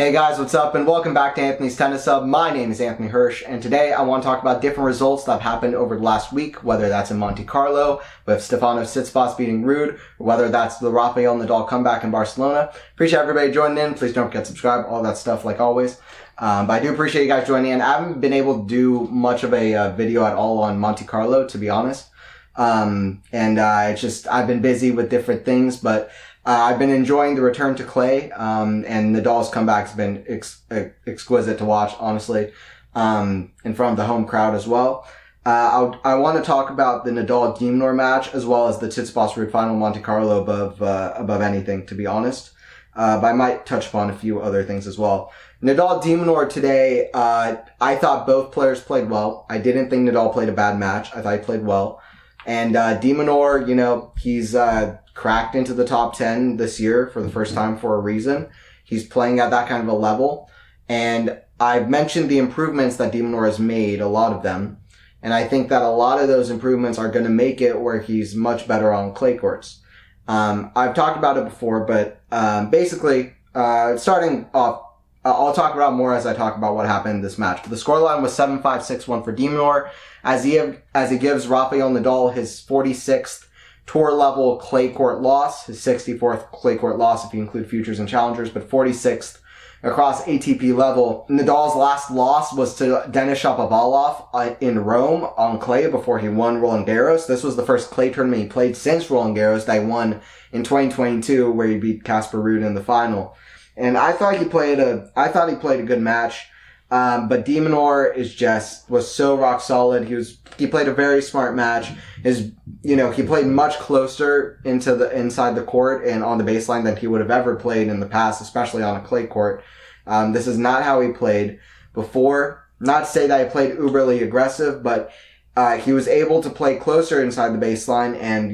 Hey guys, what's up, and welcome back to Anthony's Tennis Hub. My name is Anthony Hirsch, and today I want to talk about different results that have happened over the last week, whether that's in Monte-Carlo with Tsitsipas beating Ruud, or whether that's the Rafael Nadal comeback in Barcelona. Appreciate everybody joining in. Please don't forget to subscribe, all that stuff like always. But I do appreciate you guys joining in. I haven't been able to do much of a video at all on Monte-Carlo, to be honest. It's just, I've been busy with different things, but I've been enjoying the return to clay, and Nadal's comeback's been exquisite to watch, honestly, in front of the home crowd as well. I want to talk about the Nadal-Minaur match as well as the Tsitsipas-Ruud final Monte-Carlo above anything, to be honest. But I might touch upon a few other things as well. Nadal-Minaur today, I thought both players played well. I didn't think Nadal played a bad match. I thought he played well. And Minaur, you know, he's cracked into the top 10 this year for the first time for a reason. He's playing at that kind of a level. And I've mentioned the improvements that Minaur has made, a lot of them. And I think that a lot of those improvements are going to make it where he's much better on clay courts. I've talked about it before, but basically, starting off, I'll talk about more as I talk about what happened in this match. But the scoreline was 7-5, 6-1 for Minaur, as he gives Rafael Nadal his 46th tour level clay court loss, his 64th clay court loss if you include futures and challengers, but 46th across ATP level. Nadal's last loss was to Denis Shapovalov in Rome on clay before he won Roland Garros. This was the first clay tournament he played since Roland Garros that he won in 2022, where he beat Casper Ruud in the final. And I thought he played a good match. But Minaur was so rock solid. He played a very smart match. He played much closer inside the court and on the baseline than he would have ever played in the past, especially on a clay court. This is not how he played before. Not to say that he played uberly aggressive, but, he was able to play closer inside the baseline and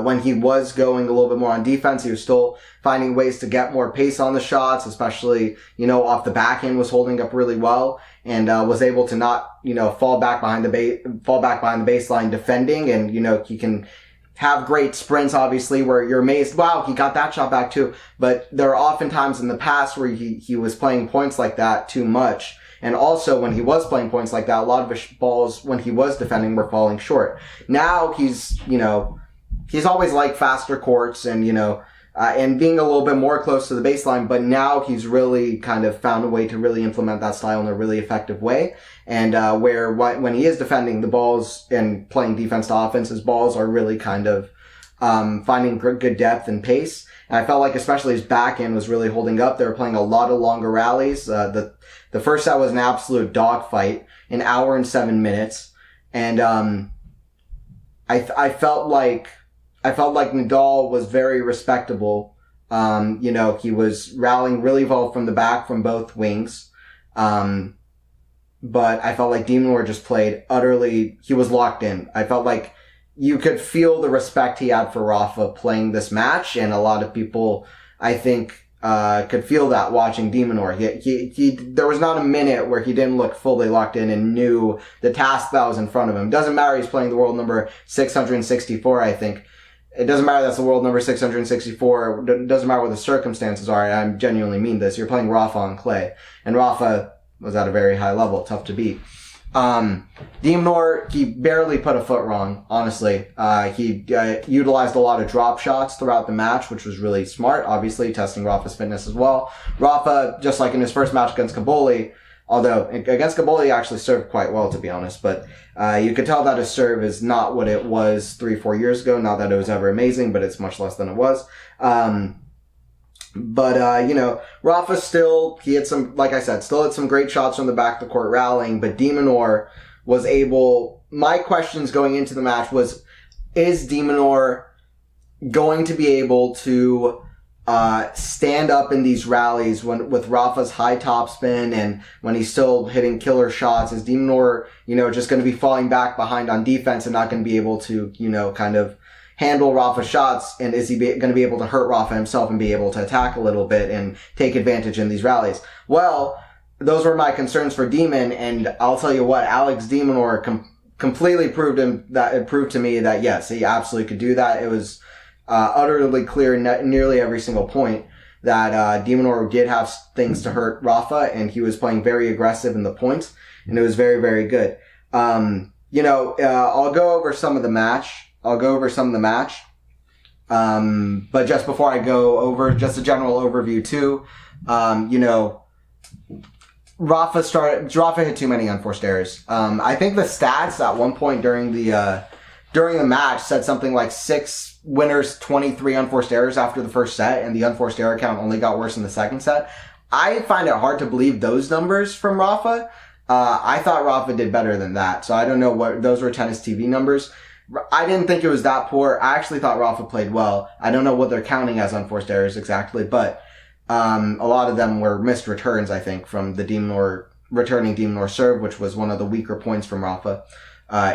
when he was going a little bit more on defense, he was still finding ways to get more pace on the shots, especially, off the backhand was holding up really well and, was able to not, fall back behind the baseline defending. And, he can have great sprints, obviously, where you're amazed, wow, he got that shot back too. But there are often times in the past where he was playing points like that too much. And also, when he was playing points like that, a lot of his balls, when he was defending, were falling short. Now he's always liked faster courts and, and being a little bit more close to the baseline, but now he's really kind of found a way to really implement that style in a really effective way. And, when he is defending the balls and playing defense to offense, his balls are really kind of, finding good depth and pace. And I felt like especially his backhand was really holding up. They were playing a lot of longer rallies. The first set was an absolute dogfight, an hour and 7 minutes. And, I felt like Nadal was very respectable. He was rallying really well from the back from both wings. But I felt like Minaur just played he was locked in. I felt like you could feel the respect he had for Rafa playing this match, and a lot of people, I think, could feel that watching Minaur. There was not a minute where he didn't look fully locked in and knew the task that was in front of him. Doesn't matter he's playing the world number 664, I think. It doesn't matter that's the world number 664. It doesn't matter what the circumstances are. I genuinely mean this. You're playing Rafa on clay. And Rafa was at a very high level. Tough to beat. Minaur, he barely put a foot wrong, honestly. He utilized a lot of drop shots throughout the match, which was really smart, obviously, testing Rafa's fitness as well. Rafa, just like in his first match against Caboli, although against Caboli he actually served quite well, to be honest, but you could tell that his serve is not what it was 3-4 years ago. Not that it was ever amazing, but it's much less than it was. Rafa still had some great shots from the back of the court rallying, but Minaur was my questions going into the match was, is Minaur going to be able to stand up in these rallies with Rafa's high topspin and when he's still hitting killer shots? Is Minaur, just going to be falling back behind on defense and not going to be able to, kind of handle Rafa's shots? And is he going to be able to hurt Rafa himself and be able to attack a little bit and take advantage in these rallies? Well, those were my concerns for Demon, and I'll tell you what, Alex de Minaur completely proved to me that yes, he absolutely could do that. It was utterly clear nearly every single point that De Minaur did have things to hurt Rafa, and he was playing very aggressive in the points, and it was very, very good. I'll go over some of the match. But just before I go over, just a general overview too, Rafa hit too many unforced errors. I think the stats at one point during the match said something like 6 winners, 23 unforced errors after the first set, and the unforced error count only got worse in the second set. I find it hard to believe those numbers from Rafa. I thought Rafa did better than that, so I don't know what those were. Tennis TV numbers. I didn't think it was that poor. I actually thought Rafa played well. I don't know what they're counting as unforced errors exactly, but a lot of them were missed returns, I think, from the returning De Minaur serve, which was one of the weaker points from Rafa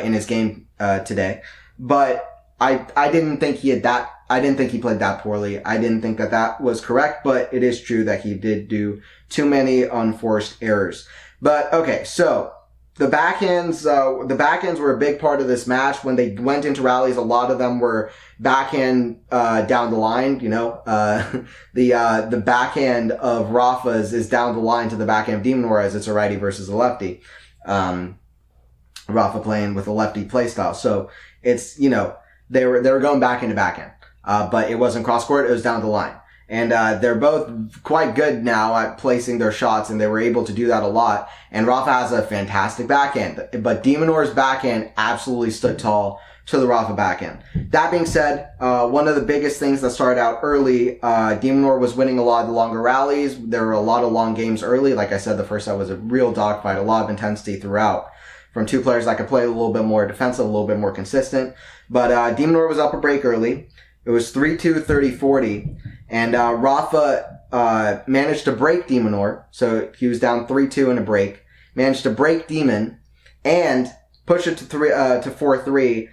in his game today. But I didn't think he played that poorly. I didn't think that was correct, but it is true that he did do too many unforced errors. But okay, so the backhands were a big part of this match. When they went into rallies, a lot of them were backhand down the line. The backhand of Rafa's is down the line to the backhand of De Minaur, as it's a righty versus a lefty. Rafa playing with a lefty playstyle, so it's they were going back into backhand, but it wasn't cross court; it was down the line. And they're both quite good now at placing their shots, and they were able to do that a lot. And Rafa has a fantastic backhand, but De Minaur's backhand absolutely stood tall to the Rafa backhand. That being said, one of the biggest things that started out early, De Minaur was winning a lot of the longer rallies. There were a lot of long games early. Like I said, the first set was a real dogfight, a lot of intensity throughout, from two players that could play a little bit more defensive, a little bit more consistent. But De Minaur was up a break early. It was 3-2, 30-40. And Rafa managed to break De Minaur, so he was down 3-2 in a break. Managed to break Demon and push it to 4-3.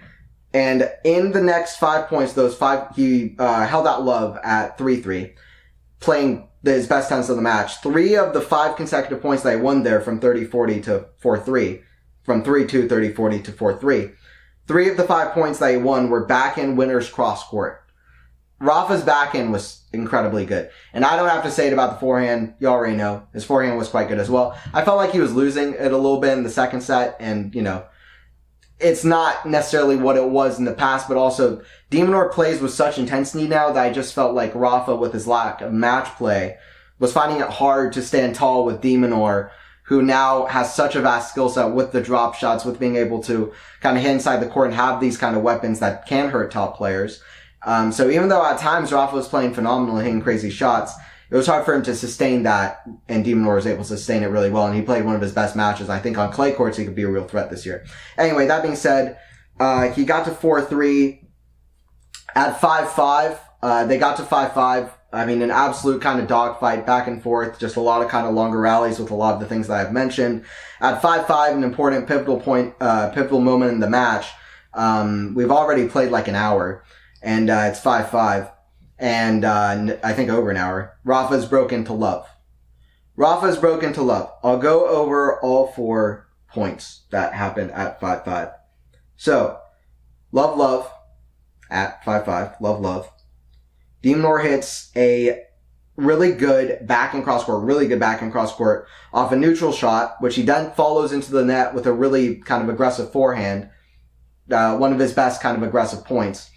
And in the next 5 points, he held out Love at 3-3, playing his best tennis of the match. 3 of the 5 consecutive points that he won there from 30-40 to 4-3, from 3-2, 30-40 to 4-3. 3 of the 5 points that he won were backhand winners cross court. Rafa's backhand was incredibly good. And I don't have to say it about the forehand. You already know. His forehand was quite good as well. I felt like he was losing it a little bit in the second set. And, it's not necessarily what it was in the past, but also De Minaur plays with such intensity now that I just felt like Rafa, with his lack of match play, was finding it hard to stand tall with De Minaur, who now has such a vast skill set with the drop shots, with being able to kind of hit inside the court and have these kind of weapons that can hurt top players. So even though at times Rafa was playing phenomenal, hitting crazy shots, it was hard for him to sustain that, and De Minaur was able to sustain it really well, and he played one of his best matches. I think on clay courts he could be a real threat this year. Anyway, that being said, he got to 4-3 at 5-5. They got to 5-5. I mean, an absolute kind of dogfight, back and forth, just a lot of kind of longer rallies with a lot of the things that I've mentioned. At 5-5, an important pivotal moment in the match. We've already played like an hour, and it's 5-5. And I think over an hour. Rafa's broken to love. I'll go over all 4 points that happened at 5-5. So, love at 5-5. Love. De Minaur hits a really good back and cross court off a neutral shot, which he then follows into the net with a really kind of aggressive forehand. One of his best kind of aggressive points.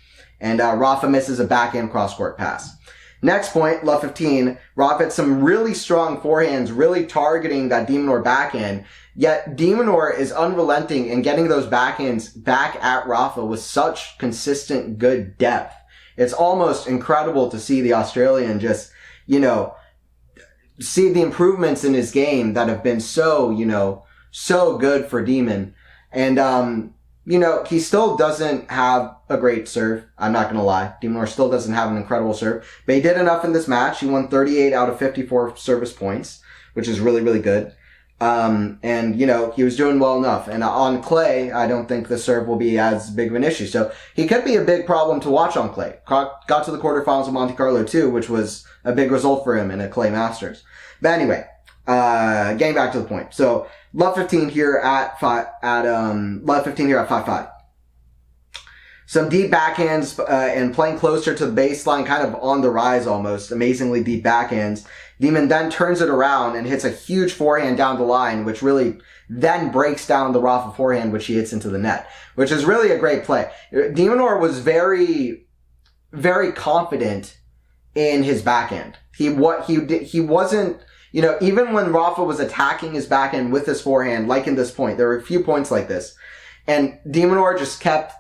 And Rafa misses a backhand cross-court pass. Next point, love 15, Rafa hit some really strong forehands, really targeting that De Minaur backhand. Yet De Minaur is unrelenting in getting those backhands back at Rafa with such consistent good depth. It's almost incredible to see the Australian just, see the improvements in his game that have been so good for Demon. And, he still doesn't have a great serve. I'm not going to lie. De Minaur still doesn't have an incredible serve. But he did enough in this match. He won 38 out of 54 service points, which is really, really good. And he was doing well enough. And on clay, I don't think the serve will be as big of an issue. So he could be a big problem to watch on clay. Got to the quarterfinals of Monte-Carlo too, which was a big result for him in a clay Masters. But anyway, getting back to the point. So, love 15 here at 5-5. some deep backhands and playing closer to the baseline, kind of on the rise almost, amazingly deep backhands. Demon then turns it around and hits a huge forehand down the line, which really then breaks down the Rafa forehand, which he hits into the net, which is really a great play. De Minaur was very, very confident in his backhand. He wasn't, you know, even when Rafa was attacking his backhand with his forehand, like in this point, there were a few points like this, and De Minaur just kept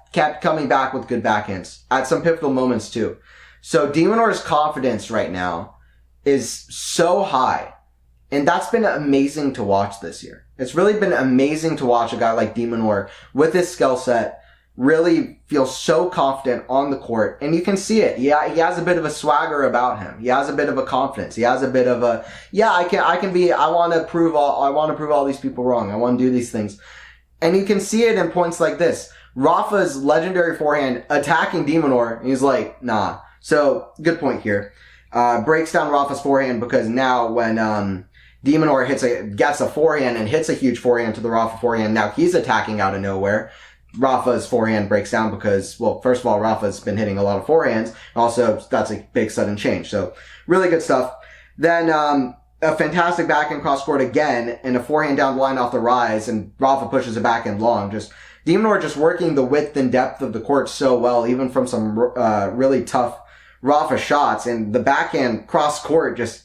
coming back with good backhands at some pivotal moments too. So De Minaur's confidence right now is so high, and that's been amazing to watch this year. It's really been amazing to watch a guy like De Minaur with his skill set really feel so confident on the court, and you can see it. Yeah, he has a bit of a swagger about him. He has a bit of a confidence. He has a bit of a, I want to prove all these people wrong. I want to do these things. And you can see it in points like this. Rafa's legendary forehand attacking De Minaur, and he's like, nah. So, good point here. Breaks down Rafa's forehand, because now when De Minaur gets a forehand and hits a huge forehand to the Rafa forehand, now he's attacking out of nowhere. Rafa's forehand breaks down because, well, first of all, Rafa's been hitting a lot of forehands. Also, that's a big sudden change. So, really good stuff. Then, a fantastic backhand cross court again, and a forehand down the line off the rise, and Rafa pushes it back and long. Just, De Minaur just working the width and depth of the court so well, even from some, really tough Rafa shots, and the backhand cross court just,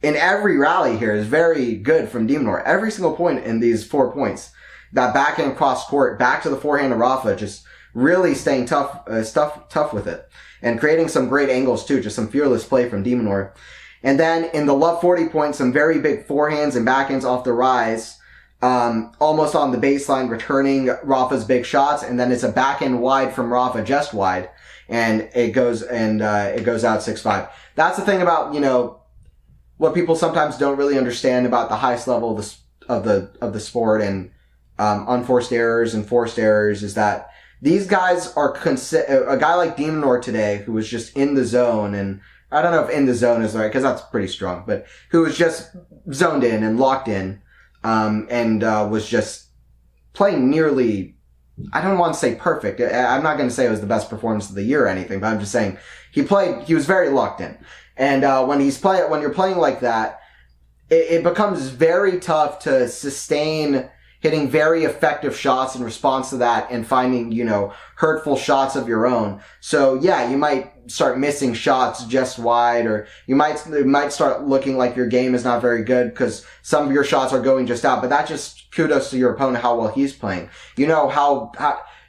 in every rally here, is very good from De Minaur. Every single point in these 4 points. That backhand cross court back to the forehand of Rafa, just really staying tough with it, and creating some great angles too. Just some fearless play from De Minaur. And then in the love 40 points, some very big forehands and backhands off the rise, almost on the baseline, returning Rafa's big shots, and then it's a backhand wide from Rafa, just wide, and it goes out 6-5. That's the thing about, you know, what people sometimes don't really understand about the highest level of the sport and unforced errors and forced errors, is that these guys are a guy like De Minaur today, who was just in the zone, and I don't know if in the zone is right, because that's pretty strong, but who was just zoned in and locked in, and was just playing nearly, I don't want to say perfect. I'm not going to say it was the best performance of the year or anything, but I'm just saying he was very locked in. And when you're playing like that, it becomes very tough to sustain hitting very effective shots in response to that, and finding, you know, hurtful shots of your own. So yeah, you might start missing shots just wide, or it might start looking like your game is not very good because some of your shots are going just out, but that just kudos to your opponent, how well he's playing. You know how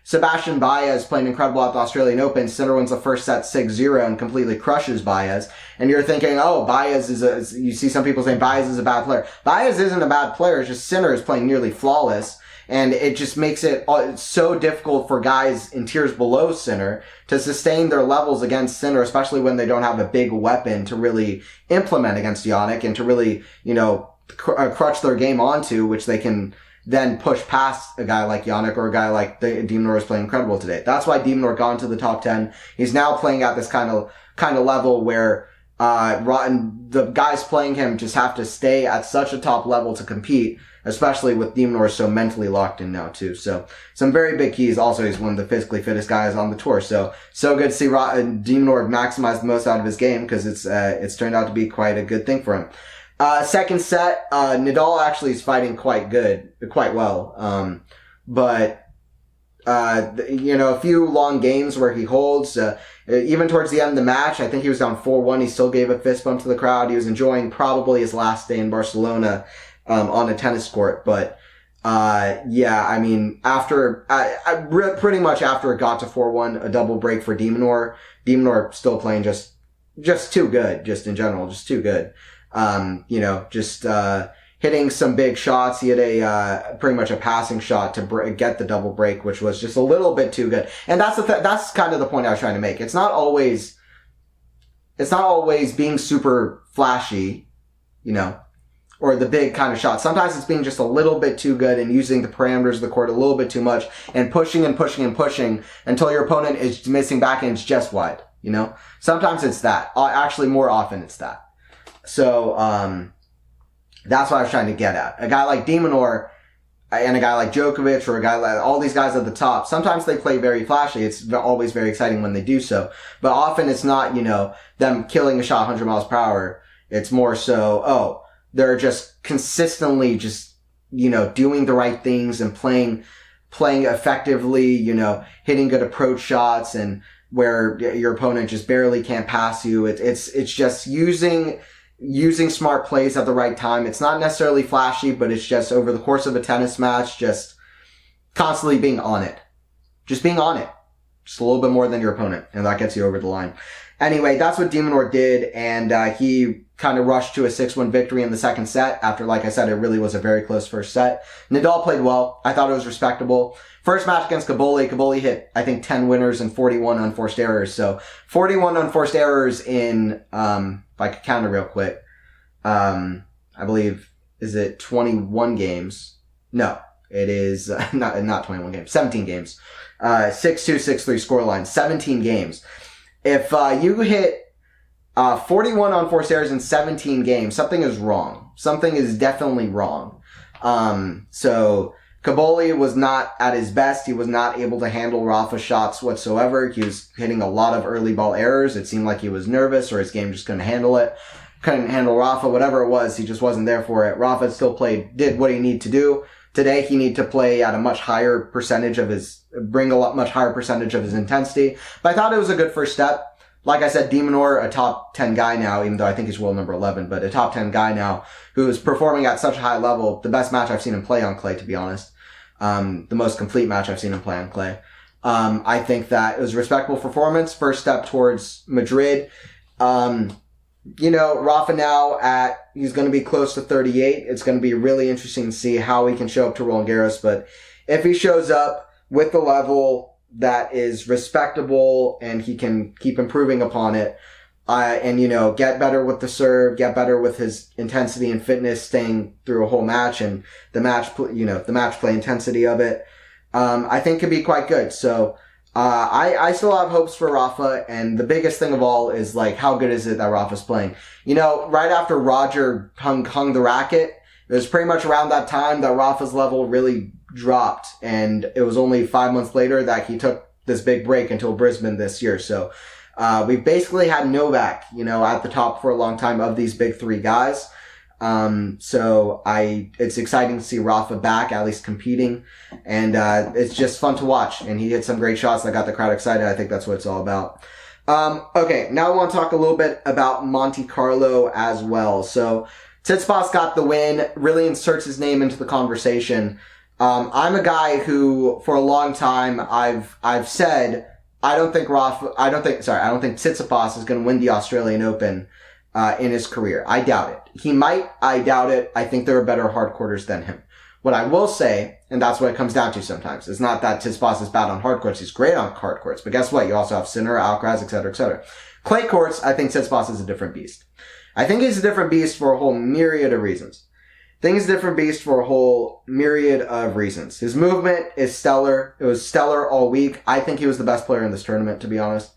Sebastian Baez playing incredible at the Australian Open. Sinner wins the first set 6-0 and completely crushes Baez. And you're thinking, oh, Baez you see some people saying Baez is a bad player. Baez isn't a bad player, it's just Sinner is playing nearly flawless. And it just makes it so difficult for guys in tiers below Sinner to sustain their levels against Sinner, especially when they don't have a big weapon to really implement against Jannik and to really, you know, crutch their game onto, which they can then push past a guy like Jannik or a guy like De Minaur is playing incredible today. That's why De Minaur got into the top 10. He's now playing at this kind of level where the guys playing him just have to stay at such a top level to compete, especially with De Minaur so mentally locked in now too. So some very big keys. Also, he's one of the physically fittest guys on the tour. So good to see De Minaur maximize the most out of his game, because it's turned out to be quite a good thing for him. Second set, Nadal actually is fighting quite well. But you know, a few long games where he holds, even towards the end of the match, I think he was down 4-1. He still gave a fist bump to the crowd. He was enjoying probably his last day in Barcelona, on a tennis court. But, yeah, I mean, pretty much after it got to 4-1, a double break for De Minaur. De Minaur still playing just too good, just in general, just too good. You know, just hitting some big shots. He had pretty much a passing shot to get the double break, which was just a little bit too good. And that's kind of the point I was trying to make. It's not always being super flashy, you know, or the big kind of shot. Sometimes it's being just a little bit too good and using the parameters of the court a little bit too much and pushing and pushing and pushing until your opponent is missing backhands just wide, you know? Sometimes it's that. Actually, more often it's that. So, that's what I was trying to get at. A guy like De Minaur, and a guy like Djokovic or a guy like all these guys at the top, sometimes they play very flashy. It's always very exciting when they do so. But often it's not, them killing a shot 100 miles per hour. It's more so, they're just consistently just, doing the right things and playing effectively, hitting good approach shots and where your opponent just barely can't pass you. It's just using smart plays at the right time. It's not necessarily flashy, but it's just over the course of a tennis match, just constantly being on it. Just being on it. Just a little bit more than your opponent, and that gets you over the line. Anyway, that's what Minaur did, and he kind of rushed to a 6-1 victory in the second set after, like I said, it really was a very close first set. Nadal played well. I thought it was respectable. First match against Caboli hit, I think, 10 winners and 41 unforced errors. So 41 unforced errors in, if I could count it real quick, I believe, is it 21 games? No, it is not 21 games, 17 games. 6-2, 6-3 scoreline, 17 games. If you hit 41 unforced errors in 17 games, something is wrong. Something is definitely wrong. So Caboli was not at his best. He was not able to handle Rafa's shots whatsoever. He was hitting a lot of early ball errors. It seemed like he was nervous or his game just couldn't handle it. Couldn't handle Rafa, whatever it was. He just wasn't there for it. Rafa still did what he needed to do. Today, he needed to play at a much higher percentage of much higher percentage of his intensity. But I thought it was a good first step. Like I said, Minaur, a top 10 guy now, even though I think he's world number 11, but a top 10 guy now who is performing at such a high level. The best match I've seen him play on clay, to be honest. The most complete match I've seen him play on clay. I think that it was a respectable performance. First step towards Madrid. Rafa now he's going to be close to 38. It's going to be really interesting to see how he can show up to Roland Garros. But if he shows up with the level that is respectable and he can keep improving upon it, and get better with the serve, get better with his intensity and fitness, staying through a whole match and the match play intensity of it, I think could be quite good. So, I still have hopes for Rafa, and the biggest thing of all is, how good is it that Rafa's playing? Right after Roger hung the racket, it was pretty much around that time that Rafa's level really dropped, and it was only 5 months later that he took this big break until Brisbane this year. So, we've basically had Novak, at the top for a long time of these big three guys. It's exciting to see Rafa back, at least competing, and it's just fun to watch, and he hit some great shots that got the crowd excited. I think that's what it's all about. Okay, now I want to talk a little bit about Monte-Carlo as well. So, Tsitsipas got the win, really inserts his name into the conversation. I'm a guy who, for a long time, I've said, I don't think Tsitsipas is going to win the Australian Open in his career. I doubt it. He might. I doubt it. I think there are better hard courters than him. What I will say, and that's what it comes down to sometimes, it's not that Tsitsipas is bad on hard courts. He's great on hard courts. But guess what? You also have Sinner, Alcaraz, etc., etc. Clay courts, I think Tsitsipas is a different beast. I think he's a different beast for a whole myriad of reasons. I think he's a different beast for a whole myriad of reasons. His movement is stellar. It was stellar all week. I think he was the best player in this tournament, to be honest.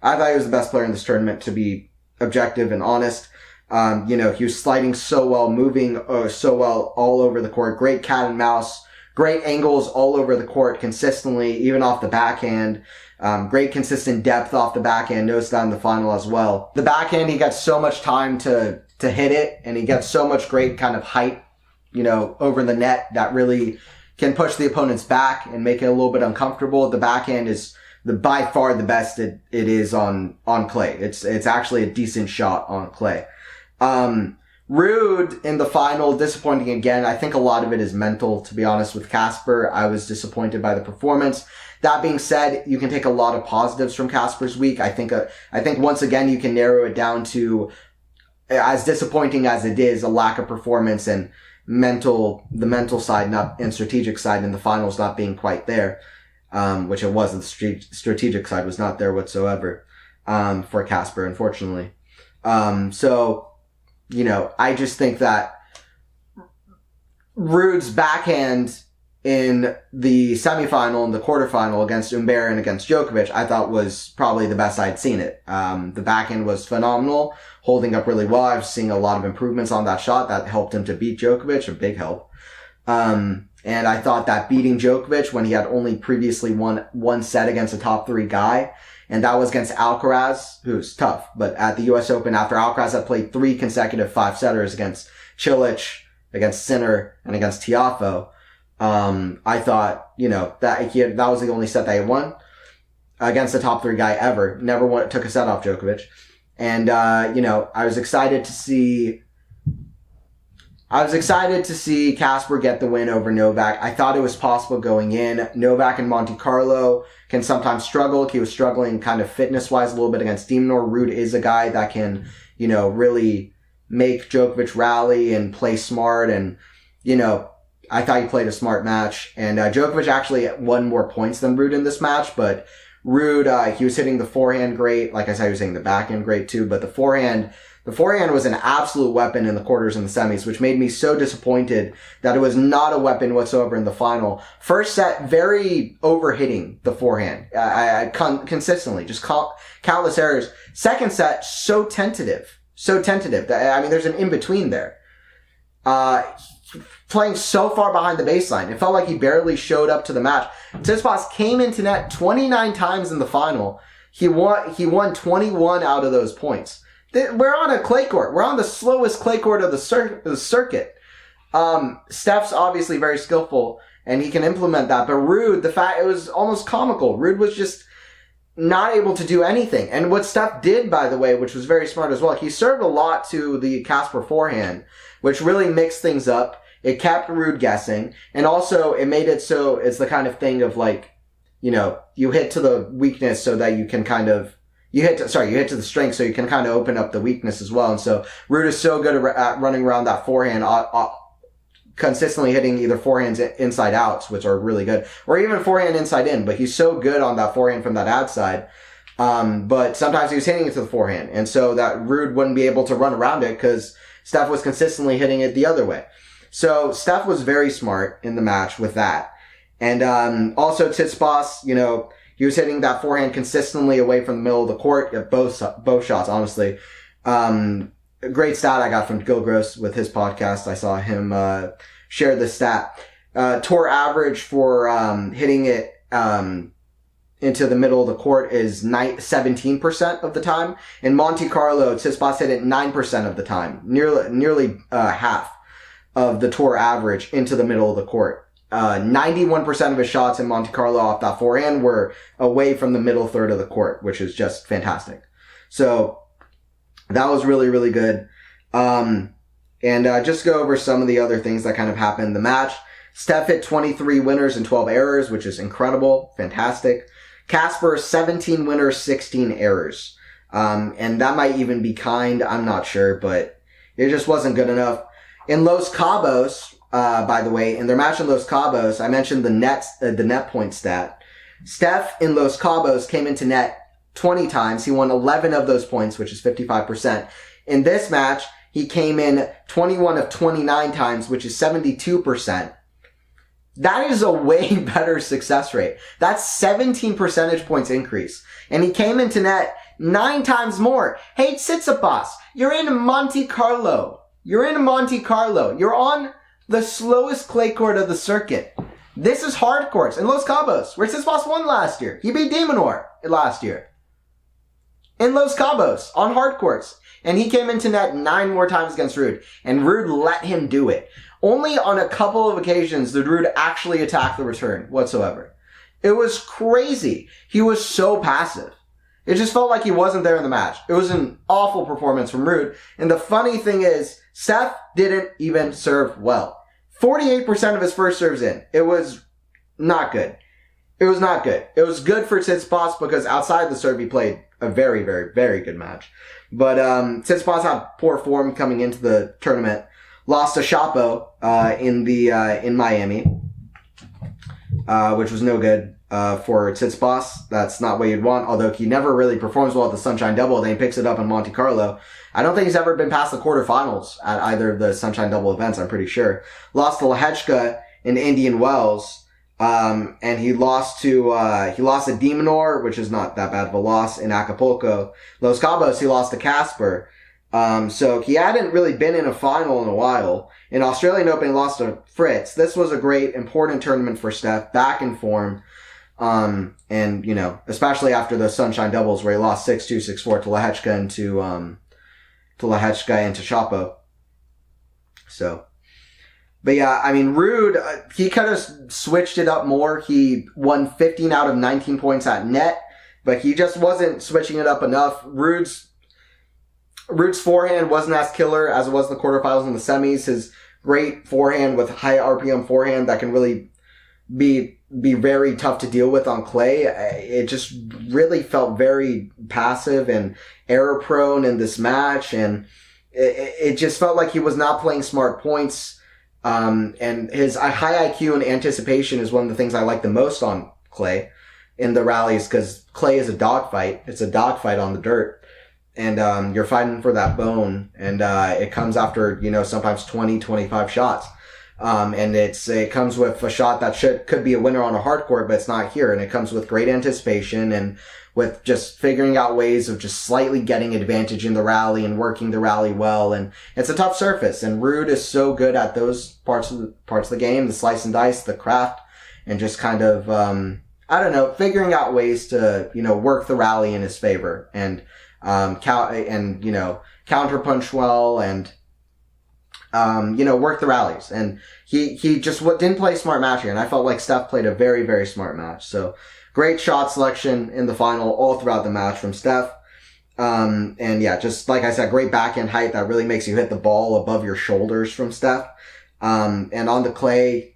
I thought he was the best player in this tournament, to be objective and honest. He was sliding so well, moving so well all over the court. Great cat and mouse. Great angles all over the court consistently, even off the backhand. Great consistent depth off the backhand. Noticed that in the final as well. The backhand, he got so much time to hit it, and he gets so much great kind of height, over the net that really can push the opponent's back and make it a little bit uncomfortable. The backhand is by far the best it is on clay. It's actually a decent shot on clay. Ruud in the final, disappointing again. I think a lot of it is mental, to be honest, with Casper. I was disappointed by the performance. That being said, you can take a lot of positives from Casper's week. I think once again you can narrow it down to, as disappointing as it is, a lack of performance and the mental side and strategic side in the finals not being quite there, which it wasn't. The strategic side was not there whatsoever, for Casper, unfortunately. I just think that Ruud's backhand in the semifinal and the quarterfinal against Humbert and against Djokovic, I thought was probably the best I'd seen it. The backhand was phenomenal, holding up really well. I was seeing a lot of improvements on that shot that helped him to beat Djokovic, a big help. And I thought that beating Djokovic when he had only previously won one set against a top 3 guy, and that was against Alcaraz, who's tough. But at the US Open, after Alcaraz had played 3 consecutive 5-setters against Cilic, against Sinner, and against Tiafoe, I thought, that was the only set that he won against a top 3 guy ever. Never took a set off Djokovic. And, I was excited to see Casper get the win over Novak. I thought it was possible going in. Novak in Monte-Carlo can sometimes struggle. He was struggling kind of fitness-wise a little bit against de Minaur. Ruud is a guy that can, really make Djokovic rally and play smart. And, I thought he played a smart match. And Djokovic actually won more points than Ruud in this match, but Ruud, he was hitting the forehand great. Like I said, he was hitting the backhand great too, but the forehand was an absolute weapon in the quarters and the semis, which made me so disappointed that it was not a weapon whatsoever in the final. First set, very overhitting the forehand, consistently, just countless errors. Second set, so tentative. I mean, there's an in-between there. Playing so far behind the baseline. It felt like he barely showed up to the match. Tsitsipas came into net 29 times in the final. He won 21 out of those points. We're on a clay court. We're on the slowest clay court of the circuit. Steph's obviously very skillful, and he can implement that. But Ruud, it was almost comical. Ruud was just not able to do anything. And what Steph did, by the way, which was very smart as well, he served a lot to the Casper forehand, which really mixed things up. It kept Ruud guessing, and also it made it so it's the kind of thing of you hit to the weakness so that you can kind of, you hit to the strength so you can kind of open up the weakness as well. And so Ruud is so good at running around that forehand, consistently hitting either forehands inside outs, which are really good, or even forehand inside in, but he's so good on that forehand from that outside. But sometimes he was hitting it to the forehand, and so that Ruud wouldn't be able to run around it because Steph was consistently hitting it the other way. So Steph was very smart in the match with that. And also Tsitsipas, he was hitting that forehand consistently away from the middle of the court at both shots, honestly. A great stat I got from Gil Gross with his podcast. I saw him share the stat. Tour average for hitting it into the middle of the court is 17% of the time. In Monte-Carlo, Tsitsipas hit it 9% of the time, nearly half of the tour average into the middle of the court. 91% of his shots in Monte-Carlo off that forehand were away from the middle third of the court, which is just fantastic. So that was really, really good. And just go over some of the other things that kind of happened in the match. Steph hit 23 winners and 12 errors, which is incredible. Fantastic. Casper, 17 winners, 16 errors. And that might even be kind. I'm not sure, but it just wasn't good enough. In Los Cabos, by the way, in their match in Los Cabos, I mentioned the net point stat. Steph in Los Cabos came into net 20 times. He won 11 of those points, which is 55%. In this match, he came in 21 of 29 times, which is 72%. That is a way better success rate. That's 17 percentage points increase. And he came into net 9 times more. Hey, Tsitsipas, you're in Monte-Carlo. You're on the slowest clay court of the circuit. This is hard courts. In Los Cabos, where Tsitsipas won last year. He beat de Minaur last year. In Los Cabos, on hard courts. And he came into net 9 more times against Ruud. And Ruud let him do it. Only on a couple of occasions did Ruud actually attack the return whatsoever. It was crazy. He was so passive. It just felt like he wasn't there in the match. It was an awful performance from Ruud. And the funny thing is, Steph didn't even serve well. 48% of his first serves in. It was not good. It was good for Tsitsipas because outside the serve he played a very, very, very good match. But Tsitsipas had poor form coming into the tournament. Lost to Chapo in Miami, which was no good for Tsitsipas. That's not what you'd want, although he never really performs well at the Sunshine Double. Then he picks it up in Monte-Carlo. I don't think he's ever been past the quarterfinals at either of the Sunshine Double events, I'm pretty sure. Lost to Lehechka in Indian Wells, and he lost to de Minaur, which is not that bad of a loss, in Acapulco. Los Cabos, he lost to Casper. So he hadn't really been in a final in a while. In Australian Open, he lost to Fritz. This was a great, important tournament for Steph, back in form. And, especially after the Sunshine Doubles where he lost 6-2, 6-4 to Lehechka and to Chapo. So, but yeah, I mean, Ruud, he kind of switched it up more. He won 15 out of 19 points at net, but he just wasn't switching it up enough. Ruud's forehand wasn't as killer as it was in the quarterfinals and the semis. His great forehand with high RPM forehand that can really be very tough to deal with on clay. It just really felt very passive and error prone in this match, and it just felt like he was not playing smart points. And his high IQ and anticipation is one of the things I like the most on clay in the rallies, because clay is a dogfight. It's a dogfight on the dirt. And you're fighting for that bone, and it comes after, sometimes 20, 25 shots. And it comes with a shot that could be a winner on a hard court, but it's not here. And it comes with great anticipation and with just figuring out ways of just slightly getting advantage in the rally and working the rally well. And it's a tough surface, and Ruud is so good at those parts of the game, the slice and dice, the craft, and just kind of, figuring out ways to, work the rally in his favor and, counterpunch well and, work the rallies. And he just didn't play smart match here. And I felt like Steph played a very, very smart match. So great shot selection in the final all throughout the match from Steph. Just like I said, great backhand height that really makes you hit the ball above your shoulders from Steph. And on the clay,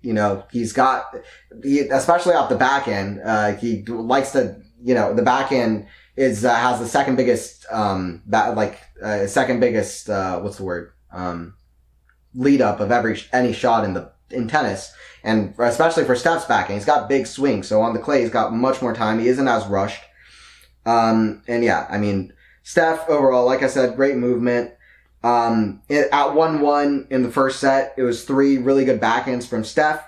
especially off the backhand, he likes to, the backhand has the second biggest, lead up of any shot in tennis, and especially for Steph's backhand, he's got big swings. So on the clay, he's got much more time. He isn't as rushed. Steph overall, like I said, great movement. At 1-1 in the first set, it was 3 really good backhands from Steph.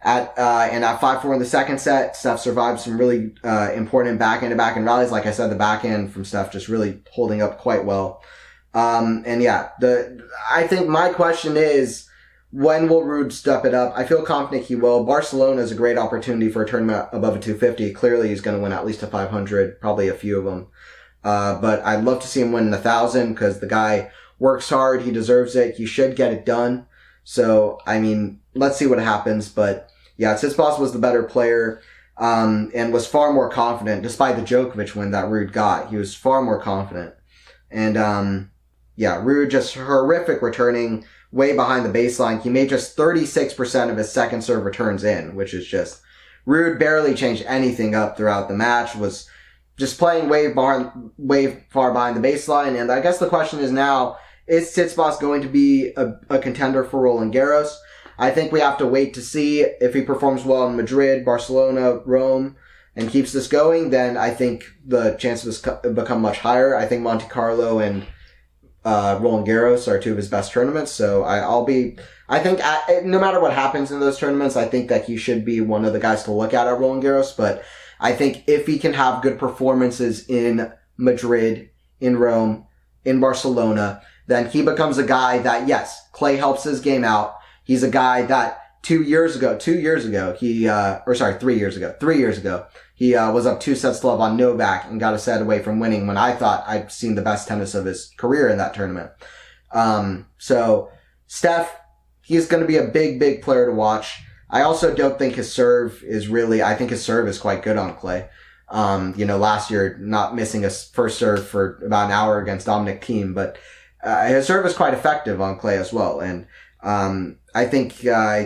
At 5-4 in the second set, Steph survived some really, important backhand to backhand rallies. Like I said, the backhand from Steph just really holding up quite well. I think my question is, when will Ruud step it up? I feel confident he will. Barcelona is a great opportunity for a tournament above a 250. Clearly he's going to win at least a 500, probably a few of them. But I'd love to see him win 1,000 because the guy works hard. He deserves it. He should get it done. So, let's see what happens. But yeah, Tsitsipas was the better player, and was far more confident despite the Djokovic win that Ruud got. He was far more confident. And, Ruud just horrific returning way behind the baseline. He made just 36% of his second serve returns in, which is just, Ruud barely changed anything up throughout the match, was just playing way far behind the baseline. And I guess the question is now, is Tsitsipas going to be a contender for Roland Garros? I think we have to wait to see. If he performs well in Madrid, Barcelona, Rome, and keeps this going, then I think the chances become much higher. I think Monte-Carlo and Roland Garros are 2 of his best tournaments. So no matter what happens in those tournaments, I think that he should be one of the guys to look at Roland Garros. But I think if he can have good performances in Madrid, in Rome, in Barcelona, then he becomes a guy that, yes, clay helps his game out. He's a guy that 3 years ago, he was up 2 sets to love on Novak and got a set away from winning when I thought I'd seen the best tennis of his career in that tournament. So Steph, he's going to be a big, big player to watch. I also don't think his serve I think his serve is quite good on clay. Last year, not missing a first serve for about an hour against Dominic Thiem, but, his serve is quite effective on clay as well. And, I think,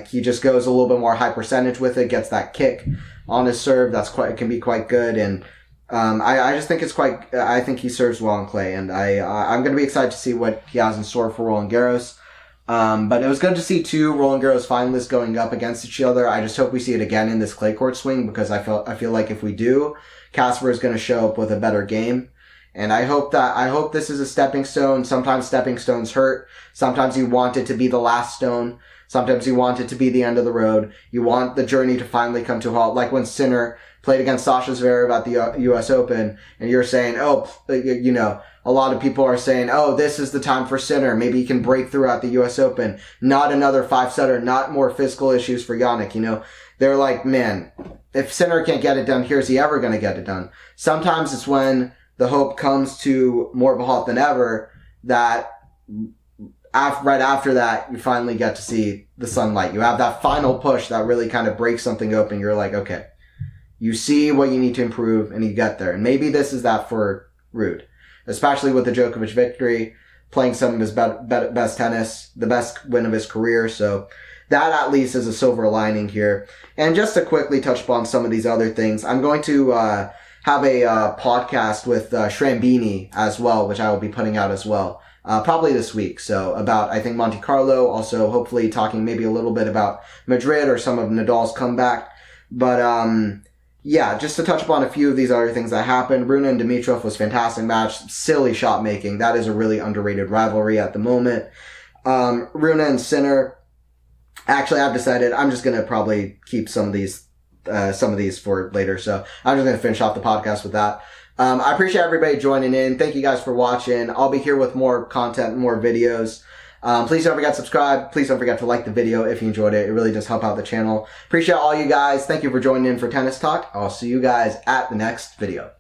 he just goes a little bit more high percentage with it, gets that kick on his serve. It can be quite good. And, I just think I think he serves well on clay, and I'm going to be excited to see what he has in store for Roland Garros. But it was good to see 2 Roland Garros finalists going up against each other. I just hope we see it again in this clay court swing, because I feel like if we do, Casper is going to show up with a better game. And I hope this is a stepping stone. Sometimes stepping stones hurt. Sometimes you want it to be the last stone. Sometimes you want it to be the end of the road. You want the journey to finally come to a halt, like when Sinner played against Sasha Zverev at the U.S. Open, and you're saying, a lot of people are saying, this is the time for Sinner. Maybe he can break through at the U.S. Open. Not another 5-setter, not more physical issues for Jannik, They're like, man, if Sinner can't get it done here, is he ever going to get it done? Sometimes it's when the hope comes to more of a halt than ever that right after that, you finally get to see the sunlight. You have that final push that really kind of breaks something open. You're like, okay, you see what you need to improve and you get there. And maybe this is that for Ruud, especially with the Djokovic victory, playing some of his best tennis, the best win of his career. So that at least is a silver lining here. And just to quickly touch upon some of these other things, I'm going to have a podcast with Shrambini as well, which I will be putting out as well. Probably this week. So about, I think, Monte-Carlo, also hopefully talking maybe a little bit about Madrid or some of Nadal's comeback. But, yeah, just to touch upon a few of these other things that happened. Rune and Dimitrov was fantastic match. Silly shot making. That is a really underrated rivalry at the moment. Rune and Sinner. Actually, I've decided I'm just going to probably keep some of these for later. So I'm just going to finish off the podcast with that. I appreciate everybody joining in. Thank you guys for watching. I'll be here with more content, more videos. Please don't forget to subscribe. Please don't forget to like the video if you enjoyed it. It really does help out the channel. Appreciate all you guys. Thank you for joining in for Tennis Talk. I'll see you guys at the next video.